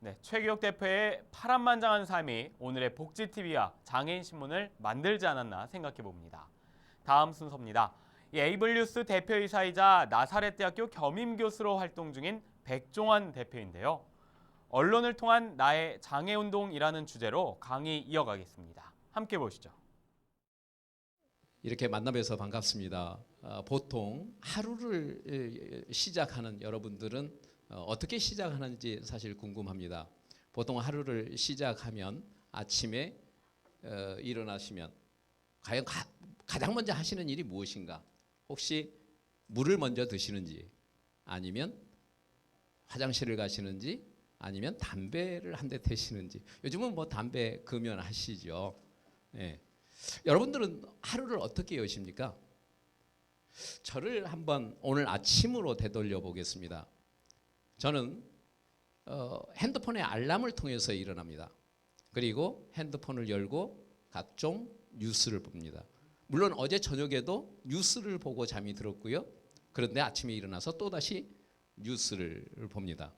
네, 최기혁 대표의 파란만장한 삶이 오늘의 복지TV와 장애인신문을 만들지 않았나 생각해 봅니다. 다음 순서입니다. 에이블뉴스 대표이사이자 나사렛대학교 겸임교수로 활동 중인 백종환 대표인데요. 언론을 통한 나의 장애운동이라는 주제로 강의 이어가겠습니다. 함께 보시죠. 이렇게 만나뵈서 반갑습니다. 보통 하루를 시작하는 여러분들은 어떻게 시작하는지 사실 궁금합니다. 보통 하루를 시작하면 아침에 일어나시면 과연 가장 먼저 하시는 일이 무엇인가? 혹시 물을 먼저 드시는지, 아니면 화장실을 가시는지, 아니면 담배를 한 대 태시는지. 요즘은 뭐 담배 금연하시죠. 네. 여러분들은 하루를 어떻게 여십니까? 저를 한번 오늘 아침으로 되돌려 보겠습니다. 저는 핸드폰의 알람을 통해서 일어납니다. 그리고 핸드폰을 열고 각종 뉴스를 봅니다. 물론 어제 저녁에도 뉴스를 보고 잠이 들었고요. 그런데 아침에 일어나서 또다시 뉴스를 봅니다.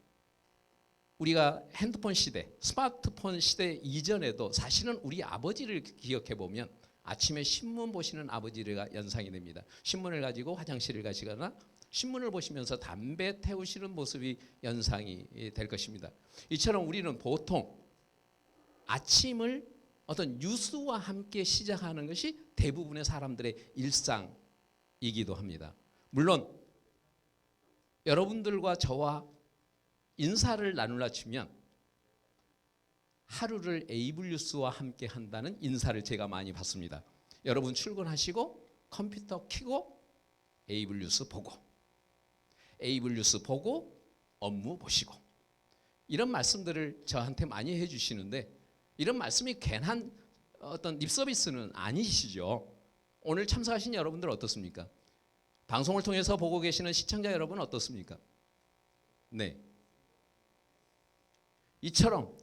우리가 핸드폰 시대, 스마트폰 시대 이전에도 사실은 우리 아버지를 기억해 보면 아침에 신문 보시는 아버지가 연상이 됩니다. 신문을 가지고 화장실을 가시거나 신문을 보시면서 담배 태우시는 모습이 연상이 될 것입니다. 이처럼 우리는 보통 아침을 어떤 뉴스와 함께 시작하는 것이 대부분의 사람들의 일상이기도 합니다. 물론 여러분들과 저와 인사를 나누려 치면 하루를 에이블뉴스와 함께 한다는 인사를 제가 많이 받습니다. 여러분 출근하시고 컴퓨터 켜고 에이블뉴스 보고, 에이블뉴스 보고 업무 보시고, 이런 말씀들을 저한테 많이 해주시는데 이런 말씀이 괜한 어떤 립서비스는 아니시죠. 오늘 참석하신 여러분들 어떻습니까? 방송을 통해서 보고 계시는 시청자 여러분 어떻습니까? 네. 이처럼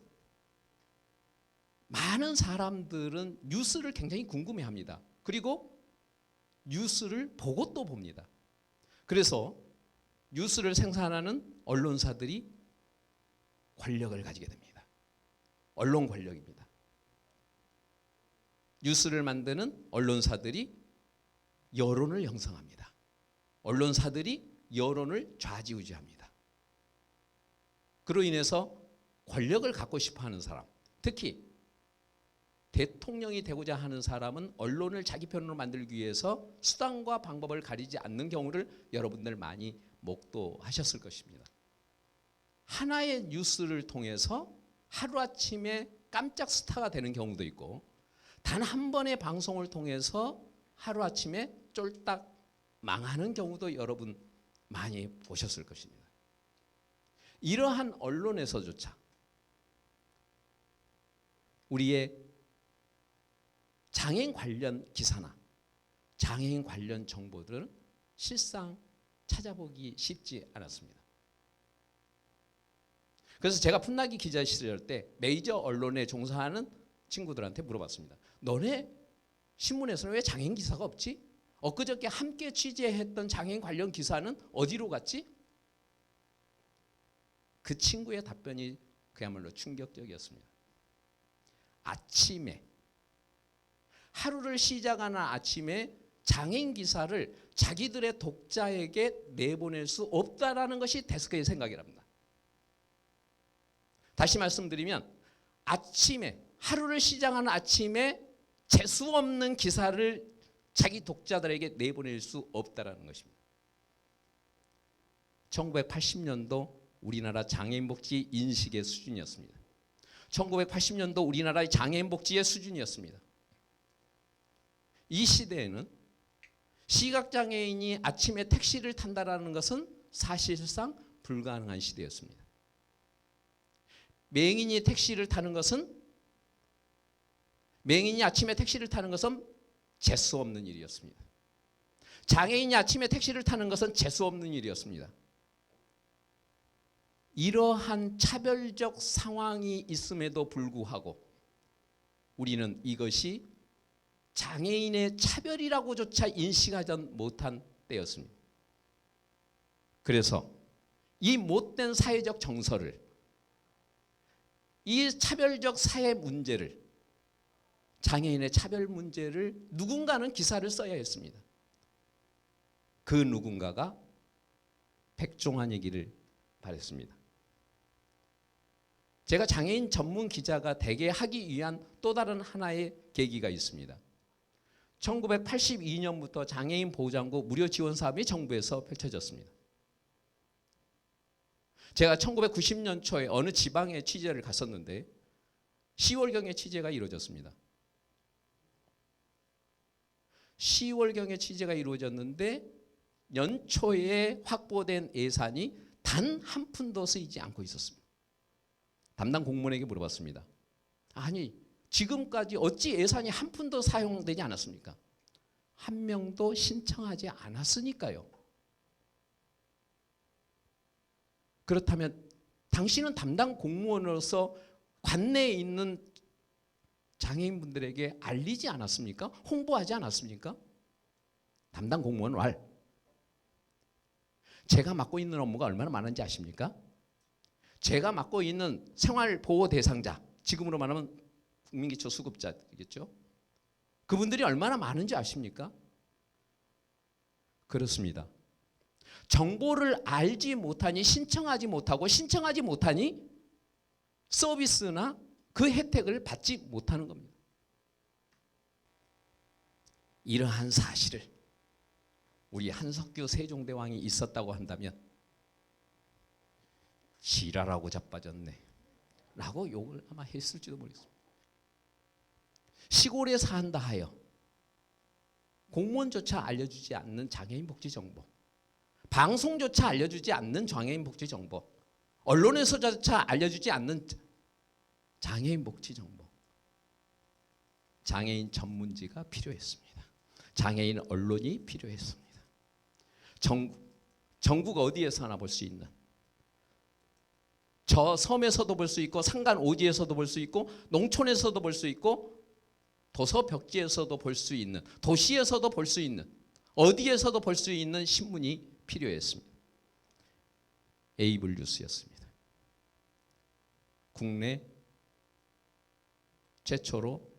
많은 사람들은 뉴스를 굉장히 궁금해합니다. 그리고 뉴스를 보고 또 봅니다. 그래서 뉴스를 생산하는 언론사들이 권력을 가지게 됩니다. 언론 권력입니다. 뉴스를 만드는 언론사들이 여론을 형성합니다. 언론사들이 여론을 좌지우지합니다. 그로 인해서 권력을 갖고 싶어하는 사람, 특히 대통령이 되고자 하는 사람은 언론을 자기 편으로 만들기 위해서 수단과 방법을 가리지 않는 경우를 여러분들 많이 목도하셨을 것입니다. 하나의 뉴스를 통해서 하루아침에 깜짝 스타가 되는 경우도 있고, 단 한 번의 방송을 통해서 하루아침에 쫄딱 망하는 경우도 여러분 많이 보셨을 것입니다. 이러한 언론에서조차 우리의 장애인 관련 기사나 장애인 관련 정보들은 실상 찾아보기 쉽지 않았습니다. 그래서 제가 풋나기 기자 시절 때 메이저 언론에 종사하는 친구들한테 물어봤습니다. 너네 신문에서는 왜 장애인 기사가 없지? 엊그저께 함께 취재했던 장애인 관련 기사는 어디로 갔지? 그 친구의 답변이 그야말로 충격적이었습니다. 아침에, 하루를 시작하는 아침에 장애인 기사를 자기들의 독자에게 내보낼 수 없다라는 것이 데스크의 생각이랍니다. 다시 말씀드리면 아침에, 하루를 시작하는 아침에 재수 없는 기사를 자기 독자들에게 내보낼 수 없다라는 것입니다. 1980년도 우리나라 장애인 복지 인식의 수준이었습니다. 1980년도 우리나라의 장애인 복지의 수준이었습니다. 이 시대에는 시각장애인이 아침에 택시를 탄다는 것은 사실상 불가능한 시대였습니다. 맹인이 아침에 택시를 타는 것은 재수 없는 일이었습니다. 장애인이 아침에 택시를 타는 것은 재수 없는 일이었습니다. 이러한 차별적 상황이 있음에도 불구하고 우리는 이것이 장애인의 차별이라고조차 인식하지 못한 때였습니다. 그래서 이 못된 사회적 정서를 이 차별적 사회 문제를, 장애인의 차별 문제를 누군가는 기사를 써야 했습니다. 그 누군가가 백종환이기를 바랬습니다. 제가 장애인 전문 기자가 되게 하기 위한 또 다른 하나의 계기가 있습니다. 1982년부터 장애인 보호장구 무료 지원 사업이 정부에서 펼쳐졌습니다. 제가 1990년 초에 어느 지방에 취재를 갔었는데 10월경에 취재가 이루어졌습니다. 10월경에 취재가 이루어졌는데 연초에 확보된 예산이 단 한 푼도 쓰이지 않고 있었습니다. 담당 공무원에게 물어봤습니다. 아니, 지금까지 어찌 예산이 한 푼도 사용되지 않았습니까? 한 명도 신청하지 않았으니까요. 그렇다면 당신은 담당 공무원으로서 관내에 있는 장애인분들에게 알리지 않았습니까? 홍보하지 않았습니까? 담당 공무원 왈. 제가 맡고 있는 업무가 얼마나 많은지 아십니까? 제가 맡고 있는 생활보호 대상자, 지금으로 말하면 국민기초 수급자겠죠. 그분들이 얼마나 많은지 아십니까? 그렇습니다. 정보를 알지 못하니 신청하지 못하고 신청하지 못하니 서비스나 그 혜택을 받지 못하는 겁니다. 이러한 사실을 우리 한석규 세종대왕이 있었다고 한다면 지랄하고 자빠졌네 라고 욕을 아마 했을지도 모르겠습니다. 시골에 산다 하여 공무원조차 알려주지 않는 장애인 복지 정보, 방송조차 알려주지 않는 장애인 복지 정보, 언론에서조차 알려주지 않는 장애인 복지 정보. 장애인 전문지가 필요했습니다. 장애인 언론이 필요했습니다. 전국 어디에서나 볼 수 있는, 저 섬에서도 볼 수 있고 산간 오지에서도 볼 수 있고 농촌에서도 볼 수 있고 도서 벽지에서도 볼 수 있는, 도시에서도 볼 수 있는, 어디에서도 볼 수 있는 신문이 필요했습니다. 에이블 뉴스였습니다. 국내 최초로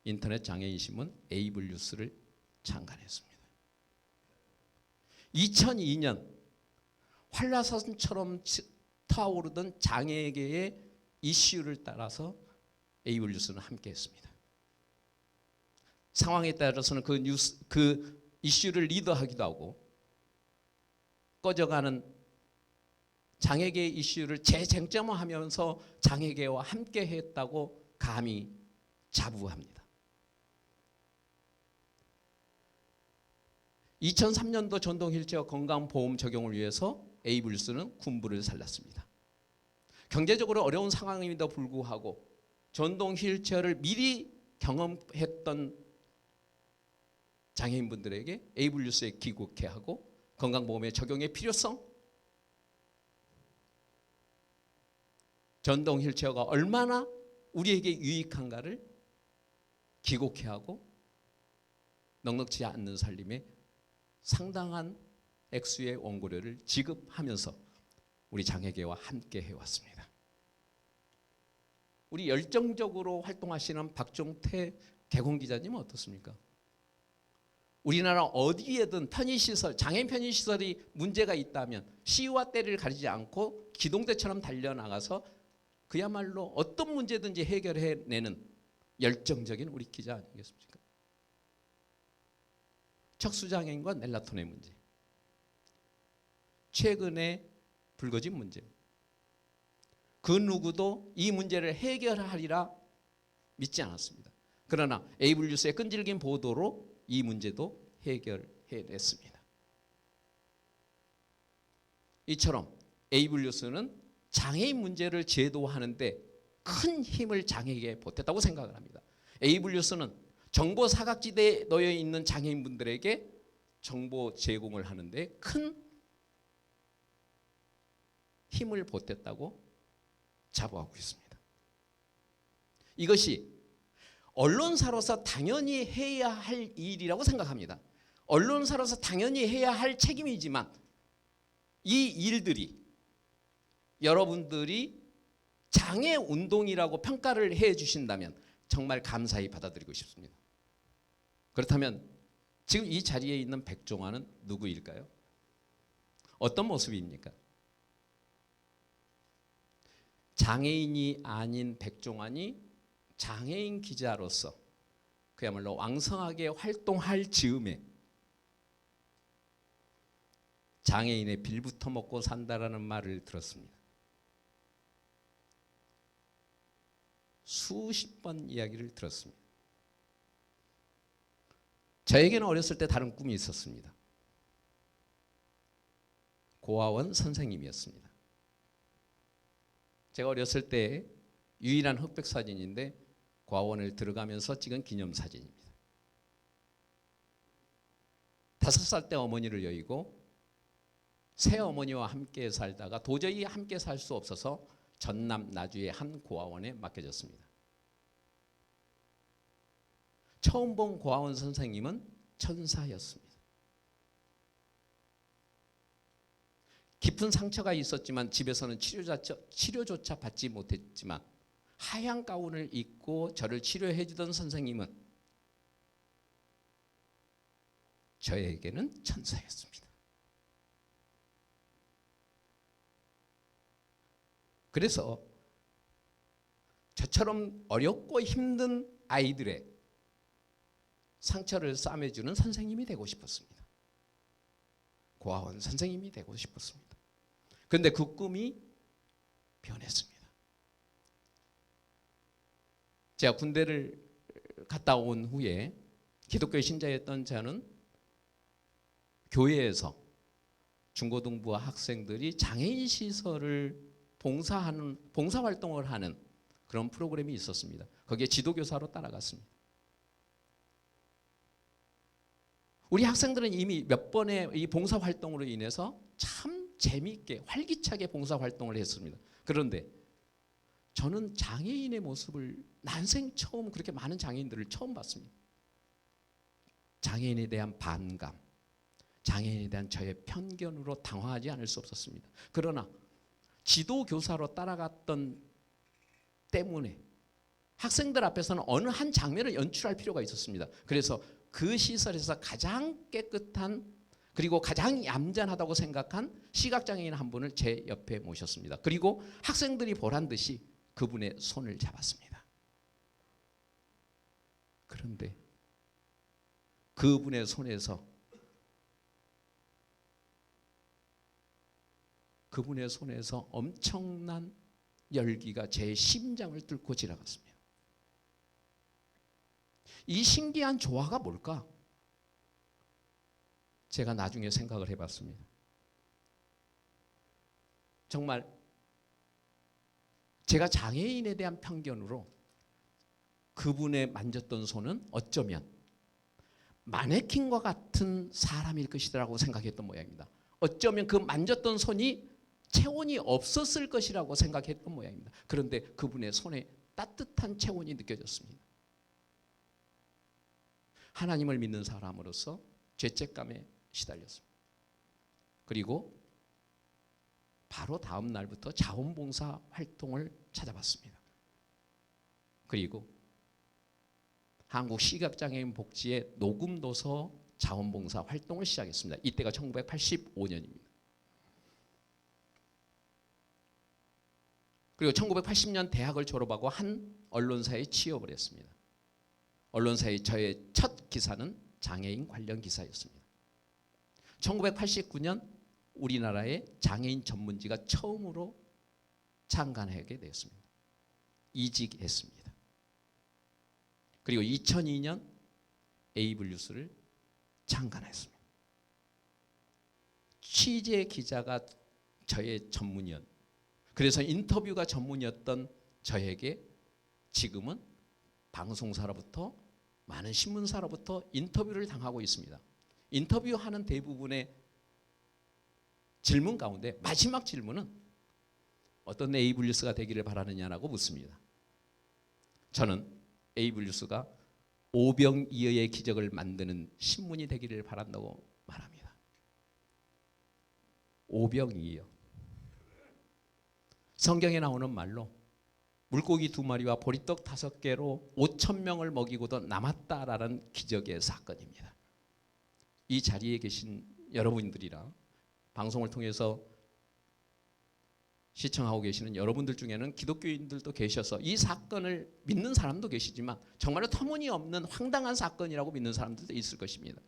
인터넷 장애인 신문 에이블 뉴스를 창간했습니다. 2002년 활라산처럼 타오르던 장애계의 이슈를 따라서 에이블 뉴스는 함께했습니다. 상황에 따라서는 그 이슈를 리더하기도 하고 꺼져가는 장애계의 이슈를 재쟁점화하면서 장애계와 함께했다고 감히 자부합니다. 2003년도 전동 휠체어 건강보험 적용을 위해서 에이블 뉴스는 군부를 살랐습니다. 경제적으로 어려운 상황임에도 불구하고 전동 휠체어를 미리 경험했던 장애인분들에게 에이블 뉴스에 귀국해 하고 건강보험의 적용의 필요성, 전동 휠체어가 얼마나 우리에게 유익한가를 귀국해 하고 넉넉지 않는 살림에 상당한 액수의 원고료를 지급하면서 우리 장애계와 함께 해왔습니다. 우리 열정적으로 활동하시는 박종태 개공기자님은 어떻습니까? 우리나라 어디에든 편의시설, 장애인 편의시설이 문제가 있다면 시와 때를 가리지 않고 기동대처럼 달려나가서 그야말로 어떤 문제든지 해결해내는 열정적인 우리 기자 아니겠습니까? 척수장애인과 멜라톤의 문제, 최근에 불거진 문제, 그 누구도 이 문제를 해결하리라 믿지 않았습니다. 그러나 에이블 뉴스의 끈질긴 보도로 이 문제도 해결해냈습니다. 이처럼 에이블 뉴스는 장애인 문제를 제도하는데 큰 힘을 장애인에게 보탰다고 생각을 합니다. 에이블 뉴스는 정보 사각지대에 놓여 있는 장애인분들에게 정보 제공을 하는데 큰 힘을 보탰다고 자부하고 있습니다. 이것이 언론사로서 당연히 해야 할 일이라고 생각합니다. 언론사로서 당연히 해야 할 책임이지만 이 일들이 여러분들이 장애 운동이라고 평가를 해 주신다면 정말 감사히 받아들이고 싶습니다. 그렇다면 지금 이 자리에 있는 백종환은 누구일까요? 어떤 모습입니까? 장애인이 아닌 백종환이 장애인 기자로서 그야말로 왕성하게 활동할 즈음에 장애인의 빌부터 먹고 산다라는 말을 들었습니다. 수십 번 이야기를 들었습니다. 저에게는 어렸을 때 다른 꿈이 있었습니다. 고아원 선생님이었습니다. 제가 어렸을 때 유일한 흑백 사진인데 고아원을 들어가면서 찍은 기념사진입니다. 5살 때 어머니를 여의고 새어머니와 함께 살다가 도저히 함께 살 수 없어서 전남 나주의 한 고아원에 맡겨졌습니다. 처음 본 고아원 선생님은 천사였습니다. 깊은 상처가 있었지만 집에서는 치료조차 받지 못했지만 하얀 가운을 입고 저를 치료해 주던 선생님은 저에게는 천사였습니다. 그래서 저처럼 어렵고 힘든 아이들의 상처를 싸매주는 선생님이 되고 싶었습니다. 고아원 선생님이 되고 싶었습니다. 그런데 그 꿈이 변했습니다. 제가 군대를 갔다 온 후에 기독교 신자였던 저는 교회에서 중고등부 학생들이 장애인 시설을 봉사활동을 하는 그런 프로그램이 있었습니다. 거기에 지도교사로 따라갔습니다. 우리 학생들은 이미 몇 번의 이 봉사활동으로 인해서 참 재미있게 활기차게 봉사활동을 했습니다. 그런데 저는 장애인의 모습을 난생 처음 그렇게 많은 장애인들을 처음 봤습니다. 장애인에 대한 반감, 장애인에 대한 저의 편견으로 당황하지 않을 수 없었습니다. 그러나 지도교사로 따라갔던 때문에 학생들 앞에서는 어느 한 장면을 연출할 필요가 있었습니다. 그래서 그 시설에서 가장 깨끗한 그리고 가장 얌전하다고 생각한 시각장애인 한 분을 제 옆에 모셨습니다. 그리고 학생들이 보란 듯이 그분의 손을 잡았습니다. 그런데 그분의 손에서 엄청난 열기가 제 심장을 뚫고 지나갔습니다. 이 신기한 조화가 뭘까? 제가 나중에 생각을 해봤습니다. 정말 제가 장애인에 대한 편견으로 그분의 만졌던 손은 어쩌면 마네킹과 같은 사람일 것이라고 생각했던 모양입니다. 어쩌면 그 만졌던 손이 체온이 없었을 것이라고 생각했던 모양입니다. 그런데 그분의 손에 따뜻한 체온이 느껴졌습니다. 하나님을 믿는 사람으로서 죄책감에 시달렸습니다. 그리고 바로 다음 날부터 자원봉사 활동을 찾아봤습니다. 그리고 한국 시각장애인 복지의 녹음도서 자원봉사 활동을 시작했습니다. 이때가 1985년입니다. 그리고 1980년 대학을 졸업하고 한 언론사에 취업을 했습니다. 언론사의 저의 첫 기사는 장애인 관련 기사였습니다. 1989년 우리나라의 장애인 전문지가 처음으로 창간하게 되었습니다. 이직했습니다. 그리고 2002년 에이블뉴스를 창간했습니다. 취재 기자가 저의 전문이었. 그래서 인터뷰가 전문이었던 저에게 지금은 방송사로부터 많은 신문사로부터 인터뷰를 당하고 있습니다. 인터뷰하는 대부분의 질문 가운데 마지막 질문은 어떤 에이블뉴스가 되기를 바라느냐라고 묻습니다. 저는 에이블뉴스가 오병이어의 기적을 만드는 신문이 되기를 바란다고 말합니다. 오병이어. 성경에 나오는 말로 물고기 2마리와 보리떡 5개로 5,000명을 먹이고도 남았다라는 기적의 사건입니다. 이 자리에 계신 여러분들이랑 방송을 통해서 시청하고 계시는 여러분들 중에는 기독교인들도 계셔서 이 사건을 믿는 사람도 계시지만 정말로 터무니없는 황당한 사건이라고 믿는 사람들도 있을 것입니다.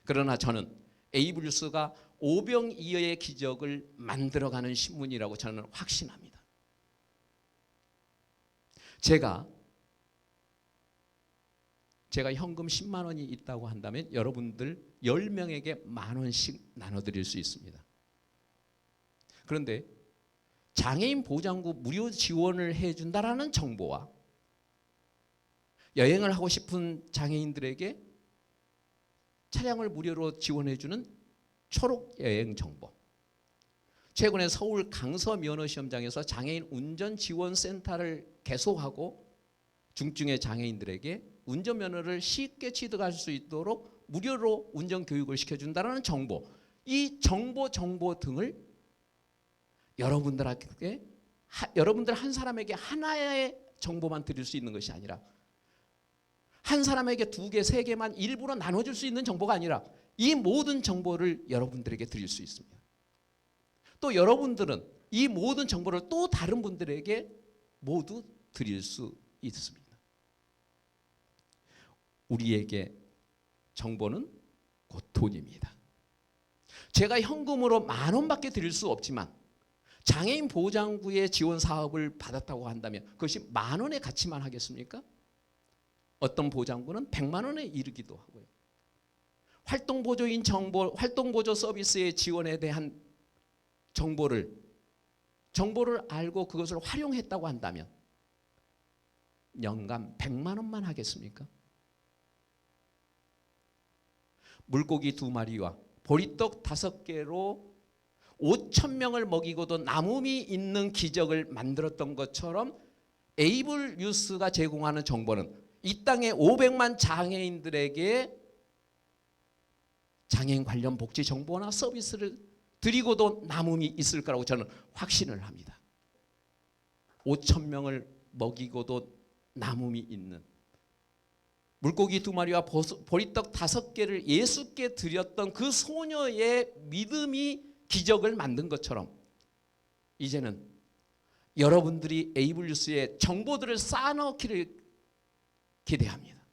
그러나 저는 에이블루스가 오병이어의 기적을 만들어가는 신문이라고 저는 확신합니다. 제가 현금 10만 원이 있다고 한다면 여러분들 10명에게 만 원씩 나눠드릴 수 있습니다. 그런데 장애인 보장구 무료 지원을 해준다라는 정보와 여행을 하고 싶은 장애인들에게 차량을 무료로 지원해주는 초록 여행 정보, 최근에 서울 강서 면허시험장에서 장애인 운전 지원 센터를 개소하고 중증의 장애인들에게 운전면허를 쉽게 취득할 수 있도록 무료로 운전 교육을 시켜준다는 정보, 이 정보 등을 여러분들 한 사람에게 하나의 정보만 드릴 수 있는 것이 아니라 한 사람에게 2개, 3개만 일부러 나눠줄 수 있는 정보가 아니라 이 모든 정보를 여러분들에게 드릴 수 있습니다. 또 여러분들은 이 모든 정보를 또 다른 분들에게 모두 드릴 수 있습니다. 우리에게 정보는 곧 돈입니다. 제가 현금으로 만 원밖에 드릴 수 없지만 장애인 보장구의 지원 사업을 받았다고 한다면 그것이 만 원의 가치만 하겠습니까? 어떤 보장구는 100만 원에 이르기도 하고요. 활동보조인 정보, 활동보조 서비스의 지원에 대한 정보를 알고 그것을 활용했다고 한다면 연간 100만 원만 하겠습니까? 물고기 2마리와 보리떡 5개로 5,000명을 먹이고도 남음이 있는 기적을 만들었던 것처럼 에이블 뉴스가 제공하는 정보는 이 땅의 500만 장애인들에게 장애인 관련 복지 정보나 서비스를 드리고도 남음이 있을 거라고 저는 확신을 합니다. 5,000명을 먹이고도 남음이 있는 물고기 2마리와 보리떡 5개를 예수께 드렸던 그 소녀의 믿음이 기적을 만든 것처럼 이제는 여러분들이 에이블뉴스에 정보들을 쌓아넣기를 기대합니다.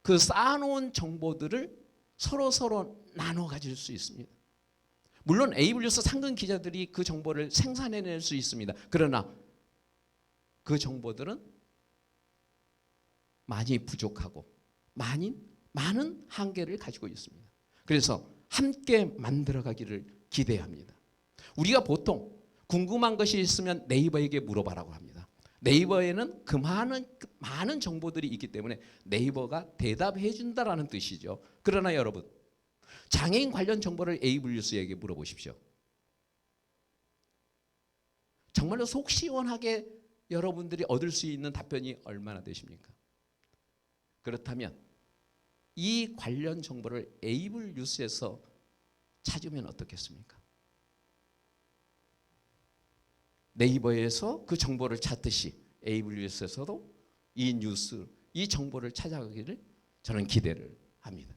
그 쌓아놓은 정보들을 서로 나눠 가질 수 있습니다. 물론 에이블뉴스 상근 기자들이 그 정보를 생산해낼 수 있습니다. 그러나 그 정보들은 많이 부족하고 많은 한계를 가지고 있습니다. 그래서 함께 만들어가기를 기대합니다. 우리가 보통 궁금한 것이 있으면 네이버에게 물어봐라고 합니다. 네이버에는 그 많은 정보들이 있기 때문에 네이버가 대답해 준다라는 뜻이죠. 그러나 여러분, 장애인 관련 정보를 에이블뉴스에게 물어보십시오. 정말로 속 시원하게 여러분들이 얻을 수 있는 답변이 얼마나 되십니까? 그렇다면 이 관련 정보를 에이블뉴스에서 찾으면 어떻겠습니까? 네이버에서 그 정보를 찾듯이 에이블뉴스에서도 이 정보를 찾아가기를 저는 기대를 합니다.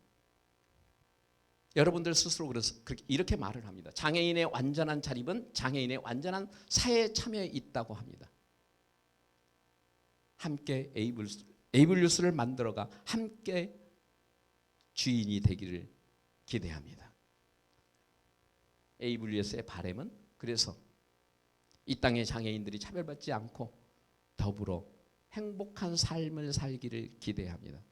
여러분들 스스로 그래서 이렇게 말을 합니다. 장애인의 완전한 자립은 장애인의 완전한 사회 참여에 있다고 합니다. 함께 에이블뉴스를 만들어가 함께 주인이 되기를 기대합니다. 에이블뉴스의 바람은 그래서 이 땅의 장애인들이 차별받지 않고 더불어 행복한 삶을 살기를 기대합니다.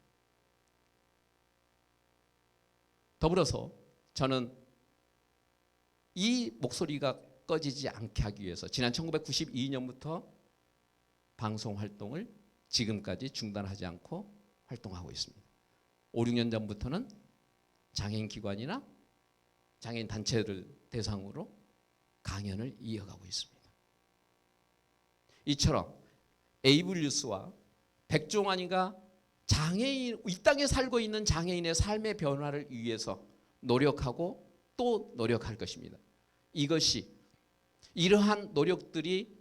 더불어서 저는 이 목소리가 꺼지지 않게 하기 위해서 지난 1992년부터 방송 활동을 지금까지 중단하지 않고 활동하고 있습니다. 5, 6년 전부터는 장애인 기관이나 장애인 단체를 대상으로 강연을 이어가고 있습니다. 이처럼 에이블뉴스와 백종환이가 이 땅에 살고 있는 장애인의 삶의 변화를 위해서 노력하고 또 노력할 것입니다. 이러한 노력들이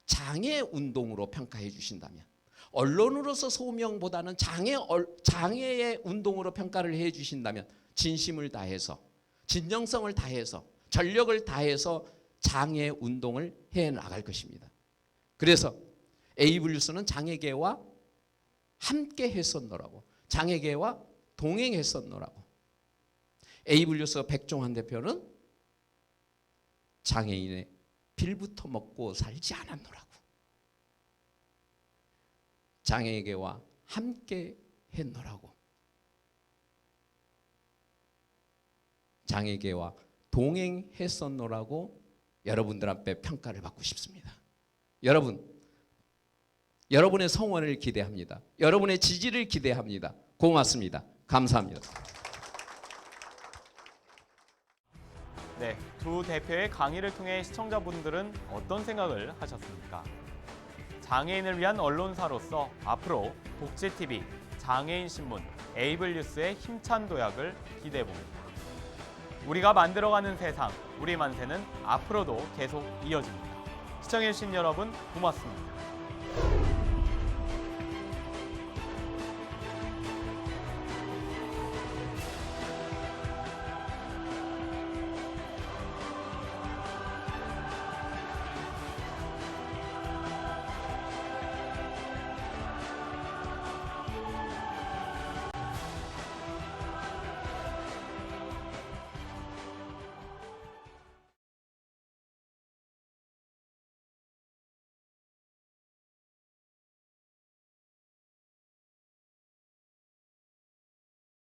장애 운동으로 평가해 주신다면, 언론으로서 소명보다는 장애의 운동으로 평가를 해 주신다면 진심을 다해서, 진정성을 다해서, 전력을 다해서 장애 운동을 해 나갈 것입니다. 그래서 에이블뉴스는 장애계와 함께 했었노라고, 장애계와 동행했었노라고. 에이블뉴스 백종환 대표는 장애인의 빌부터 먹고 살지 않았노라고. 장애계와 함께 했노라고. 장애계와 동행했었노라고 여러분들 앞에 평가를 받고 싶습니다. 여러분의 성원을 기대합니다. 여러분의 지지를 기대합니다. 고맙습니다. 감사합니다. 네, 두 대표의 강의를 통해 시청자분들은 어떤 생각을 하셨습니까? 장애인을 위한 언론사로서 앞으로 복지TV, 장애인신문, 에이블뉴스의 힘찬 도약을 기대해봅니다. 우리가 만들어가는 세상, 우리 만세는 앞으로도 계속 이어집니다. 시청해주신 여러분 고맙습니다.